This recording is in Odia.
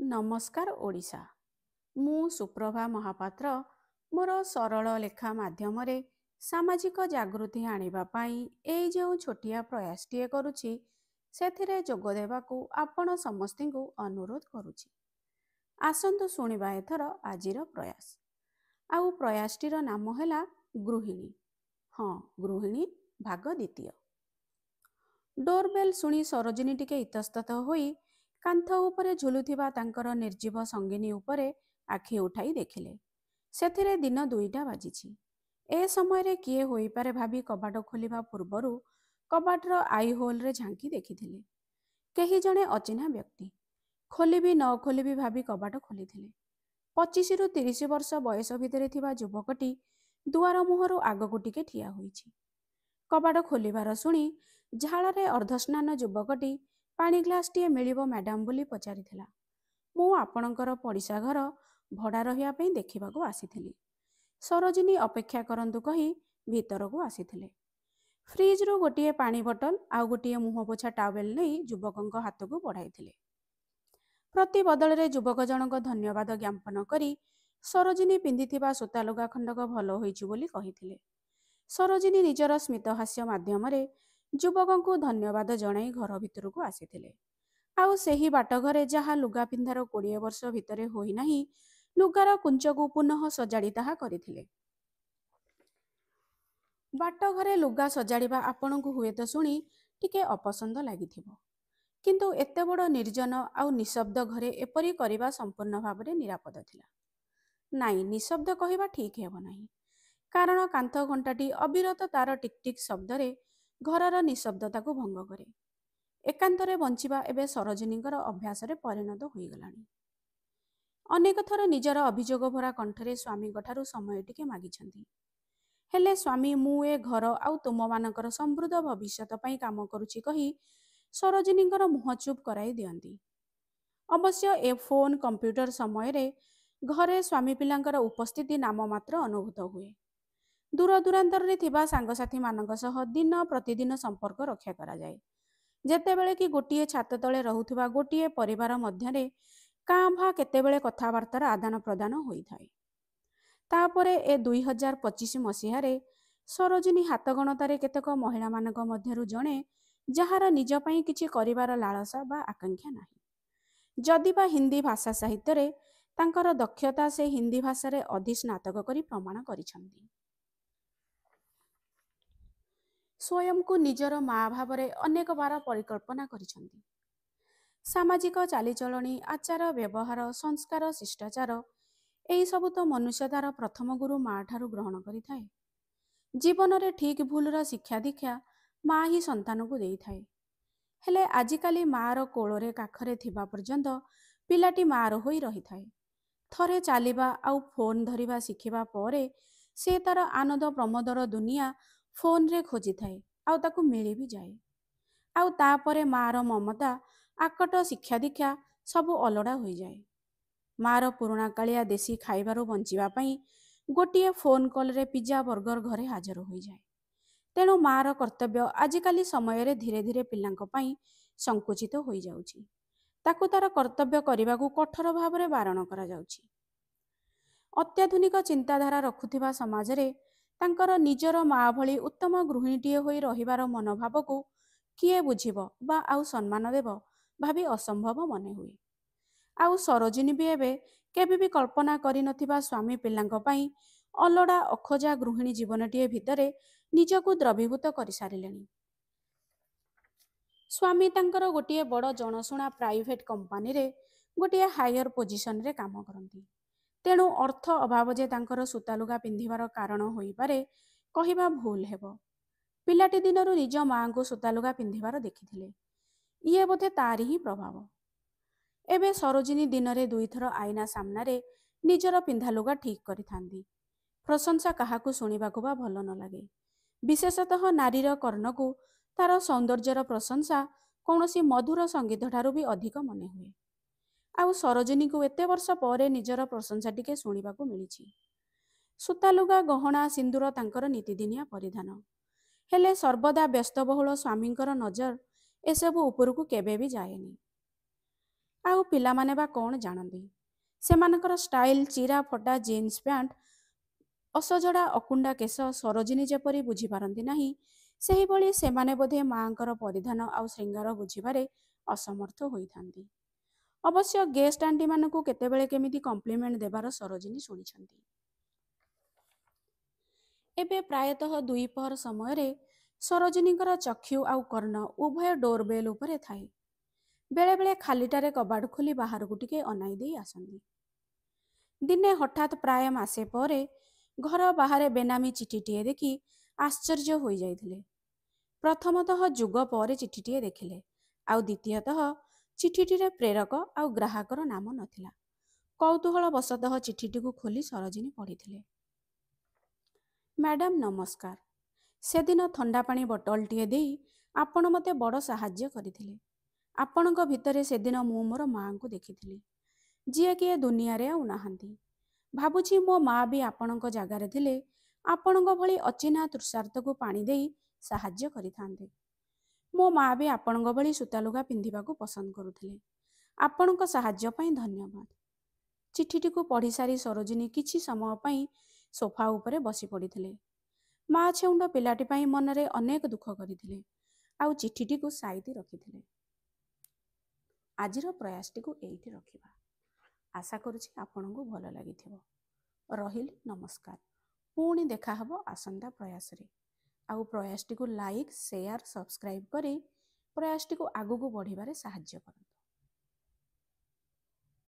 ନମସ୍କାର ଓଡ଼ିଶା। ମୁଁ ସୁପ୍ରଭା ମହାପାତ୍ର ମୋର ସରଳ ଲେଖା ମାଧ୍ୟମରେ ସାମାଜିକ ଜାଗୃତି ଆଣିବା ପାଇଁ ଏଇ ଯେଉଁ ଛୋଟିଆ ପ୍ରୟାସଟିଏ କରୁଛି ସେଥିରେ ଯୋଗ ଦେବାକୁ ଆପଣ ସମସ୍ତଙ୍କୁ ଅନୁରୋଧ କରୁଛି। ଆସନ୍ତୁ ଶୁଣିବା ଏଥର ଆଜିର ପ୍ରୟାସ। ଆଉ ପ୍ରୟାସଟିର ନାମ ହେଲା ଗୃହିଣୀ। ହଁ, ଗୃହିଣୀ ଭାଗ ଦ୍ୱିତୀୟ। ଡୋରବେଲ୍ ଶୁଣି ସରୋଜିନୀ ଟିକେ ଇତସ୍ତତ ହୋଇ କାନ୍ଥ ଉପରେ ଝୁଲୁଥିବା ତାଙ୍କର ନିର୍ଜୀବ ସଙ୍ଗିନୀ ଉପରେ ଆଖି ଉଠାଇ ଦେଖିଲେ। ସେଥିରେ ଦିନ 2ଟା ବାଜିଛି। ଏ ସମୟରେ କିଏ ହୋଇପାରେ ଭାବି କବାଟ ଖୋଲିବା ପୂର୍ବରୁ କବାଟର ଆଇ ହୋଲରେ ଝାଙ୍କି ଦେଖିଥିଲେ। କେହି ଜଣେ ଅଚିହ୍ନା ବ୍ୟକ୍ତି। ଖୋଲିବି ନ ଖୋଲିବି ଭାବି କବାଟ ଖୋଲିଥିଲେ। 25ରୁ 30 ବର୍ଷ ବୟସ ଭିତରେ ଥିବା ଯୁବକଟି ଦୁଆର ମୁହଁରୁ ଆଗକୁ ଟିକେ ଠିଆ ହୋଇଛି। କବାଟ ଖୋଲିବାର ଶୁଣି ଝାଳରେ ଅର୍ଦ୍ଧସ୍ନାନ ଯୁବକଟି ପାଣି ଗ୍ଲାସଟିଏ ମିଳିବ ମ୍ୟାଡାମ ବୋଲି ପଚାରିଥିଲା। ମୁଁ ଆପଣଙ୍କର ପଡ଼ିଶା ଘର ଭଡ଼ା ରହିବା ପାଇଁ ଦେଖିବାକୁ ଆସିଥିଲି। ସରୋଜିନୀ ଅପେକ୍ଷା କରନ୍ତୁ କହି ଭିତରକୁ ଆସିଥିଲେ। ଫ୍ରିଜରୁ ଗୋଟିଏ ପାଣି ବୋତଲ ଆଉ ଗୋଟିଏ ମୁହଁ ପୋଛା ଟାୱେଲ ନେଇ ଯୁବକଙ୍କ ହାତକୁ ବଢ଼ାଇଥିଲେ। ପ୍ରତି ବଦଳରେ ଯୁବକ ଜଣକ ଧନ୍ୟବାଦ ଜ୍ଞାପନ କରି ସରୋଜିନୀ ପିନ୍ଧିଥିବା ସୂତା ଲୁଗା ଖଣ୍ଡକ ଭଲ ହୋଇଛି ବୋଲି କହିଥିଲେ। ସରୋଜିନୀ ନିଜର ସ୍ମିତହାସ୍ୟ ମାଧ୍ୟମରେ ଯୁବକଙ୍କୁ ଧନ୍ୟବାଦ ଜଣାଇ ଘର ଭିତରକୁ ଆସିଥିଲେ। ଆଉ ସେହି ବାଟଘରେ ଯାହା ଲୁଗା ପିନ୍ଧାର 20 ବର୍ଷ ଭିତରେ ହୋଇନାହିଁ, ଲୁଗାର କୁଞ୍ଚକୁ ପୁନଃ ସଜାଡ଼ି ତାହା କରିଥିଲେ। ବାଟଘରେ ଲୁଗା ସଜାଡ଼ିବା ଆପଣଙ୍କୁ ହୁଏତ ଶୁଣି ଟିକେ ଅପସନ୍ଦ ଲାଗିଥିବ, କିନ୍ତୁ ଏତେ ବଡ଼ ନିର୍ଜନ ଆଉ ନିଶବ୍ଦ ଘରେ ଏପରି କରିବା ସମ୍ପୂର୍ଣ୍ଣ ଭାବରେ ନିରାପଦ ଥିଲା। ନାଇଁ, ନିଶବ୍ଦ କହିବା ଠିକ୍ ହେବ ନାହିଁ, କାରଣ କାନ୍ଥ ଘଣ୍ଟାଟି ଅବିରତ ତାର ଟିକ୍ ଟିକ୍ ଶବ୍ଦରେ ଘରର ନିଶବ୍ଦତାକୁ ଭଙ୍ଗ କରେ। ଏକାନ୍ତରେ ବଞ୍ଚିବା ଏବେ ସରୋଜିନୀଙ୍କର ଅଭ୍ୟାସରେ ପରିଣତ ହୋଇଗଲାଣି। ଅନେକ ଥର ନିଜର ଅଭିଯୋଗ ଭରା କଣ୍ଠରେ ସ୍ୱାମୀଙ୍କଠାରୁ ସମୟ ଟିକେ ମାଗିଛନ୍ତି। ହେଲେ ସ୍ୱାମୀ ମୁଁ ଏ ଘର ଆଉ ତୁମମାନଙ୍କର ସମୃଦ୍ଧ ଭବିଷ୍ୟତ ପାଇଁ କାମ କରୁଛି କହି ସରୋଜିନୀଙ୍କର ମୁହଁ ଚୁପ୍ କରାଇ ଦିଅନ୍ତି। ଅବଶ୍ୟ ଏ ଫୋନ କମ୍ପ୍ୟୁଟର ସମୟରେ ଘରେ ସ୍ୱାମୀ ପିଲାଙ୍କର ଉପସ୍ଥିତି ନାମମାତ୍ର ଅନୁଭୂତ ହୁଏ। ଦୂର ଦୂରାନ୍ତରରେ ଥିବା ସାଙ୍ଗସାଥୀମାନଙ୍କ ସହ ଦିନ ପ୍ରତିଦିନ ସମ୍ପର୍କ ରକ୍ଷା କରାଯାଏ। ଯେତେବେଳେ କି ଗୋଟିଏ ଛାତ ତଳେ ରହୁଥିବା ଗୋଟିଏ ପରିବାର ମଧ୍ୟରେ କାଁ ଭାଁ କେତେବେଳେ କଥାବାର୍ତ୍ତାର ଆଦାନ ପ୍ରଦାନ ହୋଇଥାଏ। ତାପରେ ଏ 2025 ମସିହାରେ ସରୋଜିନୀ ହାତଗଣତାରେ କେତେକ ମହିଳାମାନଙ୍କ ମଧ୍ୟରୁ ଜଣେ ଯାହାର ନିଜ ପାଇଁ କିଛି କରିବାର ଲାଳସା ବା ଆକାଂକ୍ଷା ନାହିଁ। ଯଦିବା ହିନ୍ଦୀ ଭାଷା ସାହିତ୍ୟରେ ତାଙ୍କର ଦକ୍ଷତା ସେ ହିନ୍ଦୀ ଭାଷାରେ ଅଧିସ୍ନାତକ କରି ପ୍ରମାଣ କରିଛନ୍ତି। ସ୍ୱୟଂକୁ ନିଜର ମା ଭାବରେ ଅନେକ ବାର ପରିକଳ୍ପନା କରିଛନ୍ତି। ସାମାଜିକ ଚାଲିଚଳଣି, ଆଚାର ବ୍ୟବହାର, ସଂସ୍କାର, ଶିଷ୍ଟାଚାର ଏହିସବୁ ତ ମନୁଷ୍ୟତାର ପ୍ରଥମ ଗୁରୁ ମା ଠାରୁ ଗ୍ରହଣ କରିଥାଏ। ଜୀବନରେ ଠିକ୍ ଭୁଲର ଶିକ୍ଷା ଦୀକ୍ଷା ମା ହିଁ ସନ୍ତାନକୁ ଦେଇଥାଏ। ହେଲେ ଆଜିକାଲି ମାର କୋଳରେ କାଖରେ ଥିବା ପର୍ଯ୍ୟନ୍ତ ପିଲାଟି ମାର ହୋଇ ରହିଥାଏ। ଥରେ ଚାଲିବା ଆଉ ଫୋନ୍ ଧରିବା ଶିଖିବା ପରେ ସେ ତାର ଆନନ୍ଦ ପ୍ରମୋଦର ଦୁନିଆ ଫୋନରେ ଖୋଜିଥାଏ ଆଉ ତାକୁ ମିଳି ବି ଯାଏ। ଆଉ ତାପରେ ମାର ମମତା, ଆକଟ, ଶିକ୍ଷା ଦୀକ୍ଷା ସବୁ ଅଲୋଡ଼ା ହୋଇଯାଏ। ମାର ପୁରୁଣା କାଳିଆ ଦେଶୀ ଖାଇବାରୁ ବଞ୍ଚିବା ପାଇଁ ଗୋଟିଏ ଫୋନ୍ କଲରେ ପିଜା ବର୍ଗର ଘରେ ହାଜର ହୋଇଯାଏ। ତେଣୁ ମାର କର୍ତ୍ତବ୍ୟ ଆଜିକାଲି ସମୟରେ ଧୀରେ ଧୀରେ ପିଲାଙ୍କ ପାଇଁ ସଂକୁଚିତ ହୋଇଯାଉଛି। ତାକୁ ତାର କର୍ତ୍ତବ୍ୟ କରିବାକୁ କଠୋର ଭାବରେ ବାରଣ କରାଯାଉଛି। ଅତ୍ୟାଧୁନିକ ଚିନ୍ତାଧାରା ରଖୁଥିବା ସମାଜରେ ତାଙ୍କର ନିଜର ମା ଭଳି ଉତ୍ତମ ଗୃହିଣୀଟିଏ ହୋଇ ରହିବାର ମନୋଭାବକୁ କିଏ ବୁଝିବ ବା ଆଉ ସମ୍ମାନ ଦେବ ଭାବି ଅସମ୍ଭବ ମନେ ହୁଏ। ଆଉ ସରୋଜିନୀ ବି ଏବେ କେବେ ବି କଳ୍ପନା କରିନଥିବା ସ୍ୱାମୀ ପିଲାଙ୍କ ପାଇଁ ଅଲୋଡ଼ା ଅଖୋଜା ଗୃହିଣୀ ଜୀବନଟିଏ ଭିତରେ ନିଜକୁ ଦ୍ରବୀଭୂତ କରିସାରିଲେଣି। ସ୍ୱାମୀ ତାଙ୍କର ଗୋଟିଏ ବଡ଼ ଜଣାଶୁଣା ପ୍ରାଇଭେଟ୍ କମ୍ପାନୀରେ ଗୋଟିଏ ହାୟର ପୋଜିସନରେ କାମ କରନ୍ତି। ତେଣୁ ଅର୍ଥ ଅଭାବ ଯେ ତାଙ୍କର ସୂତାଲୁଗା ପିନ୍ଧିବାର କାରଣ ହୋଇପାରେ କହିବା ଭୁଲ ହେବ। ପିଲାଟି ଦିନରୁ ନିଜ ମାଆଙ୍କୁ ସୂତାଲୁଗା ପିନ୍ଧିବାର ଦେଖିଥିଲେ। ଇଏ ବୋଧେ ତାରି ହିଁ ପ୍ରଭାବ। ଏବେ ସରୋଜିନୀ ଦିନରେ 2 ଥର ଆଇନା ସାମ୍ନାରେ ନିଜର ପିନ୍ଧା ଲୁଗା ଠିକ୍ କରିଥାନ୍ତି। ପ୍ରଶଂସା କାହାକୁ ଶୁଣିବାକୁ ବା ଭଲ ନ ଲାଗେ। ବିଶେଷତଃ ନାରୀର କର୍ଣ୍ଣକୁ ତାର ସୌନ୍ଦର୍ଯ୍ୟର ପ୍ରଶଂସା କୌଣସି ମଧୁର ସଙ୍ଗୀତଠାରୁ ବି ଅଧିକ ମନେ ହୁଏ। ଆଉ ସରୋଜିନୀକୁ ଏତେ ବର୍ଷ ପରେ ନିଜର ପ୍ରଶଂସା ଟିକେ ଶୁଣିବାକୁ ମିଳିଛି। ସୂତାଲୁଗା, ଗହଣା, ସିନ୍ଦୁର ତାଙ୍କର ନୀତିଦିନିଆ ପରିଧାନ। ହେଲେ ସର୍ବଦା ବ୍ୟସ୍ତବହୁଳ ସ୍ୱାମୀଙ୍କର ନଜର ଏସବୁ ଉପରକୁ କେବେ ବି ଯାଏନି। ଆଉ ପିଲାମାନେ ବା କ'ଣ ଜାଣନ୍ତି? ସେମାନଙ୍କର ଷ୍ଟାଇଲ, ଚିରା ଫଟା ଜିନ୍ସ ପ୍ୟାଣ୍ଟ, ଅସଜଡ଼ା ଅକୁଣ୍ଡା କେଶ ସରୋଜିନୀ ଯେପରି ବୁଝିପାରନ୍ତି ନାହିଁ, ସେହିଭଳି ସେମାନେ ବୋଧେ ମାଙ୍କର ପରିଧାନ ଆଉ ଶୃଙ୍ଗାର ବୁଝିବାରେ ଅସମର୍ଥ ହୋଇଥାନ୍ତି। ଅବଶ୍ୟ ଗେଷ୍ଟ ଆଣ୍ଟିମାନଙ୍କୁ କେତେବେଳେ କେମିତି କମ୍ପ୍ଲିମେଣ୍ଟ ଦେବାର ସରୋଜିନୀ ଶୁଣିଛନ୍ତି। ଏବେ ପ୍ରାୟତଃ ଦ୍ୱିପହର ସମୟରେ ସରୋଜିନୀଙ୍କର ଚକ୍ଷୁ ଆଉ କର୍ଣ୍ଣ ଉଭୟ ଡୋରବେଲ୍ ଉପରେ ଥାଏ। ବେଳେବେଳେ ଖାଲିଟାରେ କବାଟ ଖୋଲି ବାହାରକୁ ଟିକେ ଅନାଇ ଦେଇ ଆସନ୍ତି। ଦିନେ ହଠାତ୍ ପ୍ରାୟ ମାସେ ପରେ ଘର ବାହାରେ ବେନାମୀ ଚିଠିଟିଏ ଦେଖି ଆଶ୍ଚର୍ଯ୍ୟ ହୋଇଯାଇଥିଲେ। ପ୍ରଥମତଃ ଯୁଗ ପରେ ଚିଠିଟିଏ ଦେଖିଲେ, ଆଉ ଦ୍ୱିତୀୟତଃ ଚିଠିଟିରେ ପ୍ରେରକ ଆଉ ଗ୍ରାହକର ନାମ ନଥିଲା। କୌତୂହଳ ବଶତଃ ଚିଠିଟିକୁ ଖୋଲି ସରୋଜିନୀ ପଢ଼ିଥିଲେ। ମ୍ୟାଡାମ ନମସ୍କାର। ସେଦିନ ଥଣ୍ଡା ପାଣି ବଟଲଟିଏ ଦେଇ ଆପଣ ମୋତେ ବଡ଼ ସାହାଯ୍ୟ କରିଥିଲେ। ଆପଣଙ୍କ ଭିତରେ ସେଦିନ ମୁଁ ମୋର ମାଆଙ୍କୁ ଦେଖିଥିଲି, ଯିଏକି ଏ ଦୁନିଆରେ ଆଉ ନାହାନ୍ତି। ଭାବୁଛି ମୋ ମା ବି ଆପଣଙ୍କ ଜାଗାରେ ଥିଲେ ଆପଣଙ୍କ ଭଳି ଅଚିହ୍ନା ତୃଷାର୍ତ୍ତକୁ ପାଣି ଦେଇ ସାହାଯ୍ୟ କରିଥାନ୍ତେ। ମୋ ମା ବି ଆପଣଙ୍କ ଭଳି ସୂତାଲୁଗା ପିନ୍ଧିବାକୁ ପସନ୍ଦ କରୁଥିଲେ। ଆପଣଙ୍କ ସାହାଯ୍ୟ ପାଇଁ ଧନ୍ୟବାଦ। ଚିଠିଟିକୁ ପଢ଼ିସାରି ସରୋଜିନୀ କିଛି ସମୟ ପାଇଁ ସୋଫା ଉପରେ ବସି ପଡ଼ିଥିଲେ। ମା ଛେଉଣ୍ଡ ପିଲାଟି ପାଇଁ ମନରେ ଅନେକ ଦୁଃଖ କରିଥିଲେ, ଆଉ ଚିଠିଟିକୁ ସାଇତି ରଖିଥିଲେ। ଆଜିର ପ୍ରୟାସଟିକୁ ଏଇଠି ରଖିବା। ଆଶା କରୁଛି ଆପଣଙ୍କୁ ଭଲ ଲାଗିଥିବ। ରହିଲି, ନମସ୍କାର। ପୁଣି ଦେଖାହବ ଆସନ୍ତା ପ୍ରୟାସରେ। ଆଉ ପ୍ରୟାସଟିକୁ ଲାଇକ୍, ସେୟାର, ସବସ୍କ୍ରାଇବ୍ କରି ପ୍ରୟାସଟିକୁ ଆଗକୁ ବଢ଼ିବାରେ ସାହାଯ୍ୟ କରନ୍ତୁ।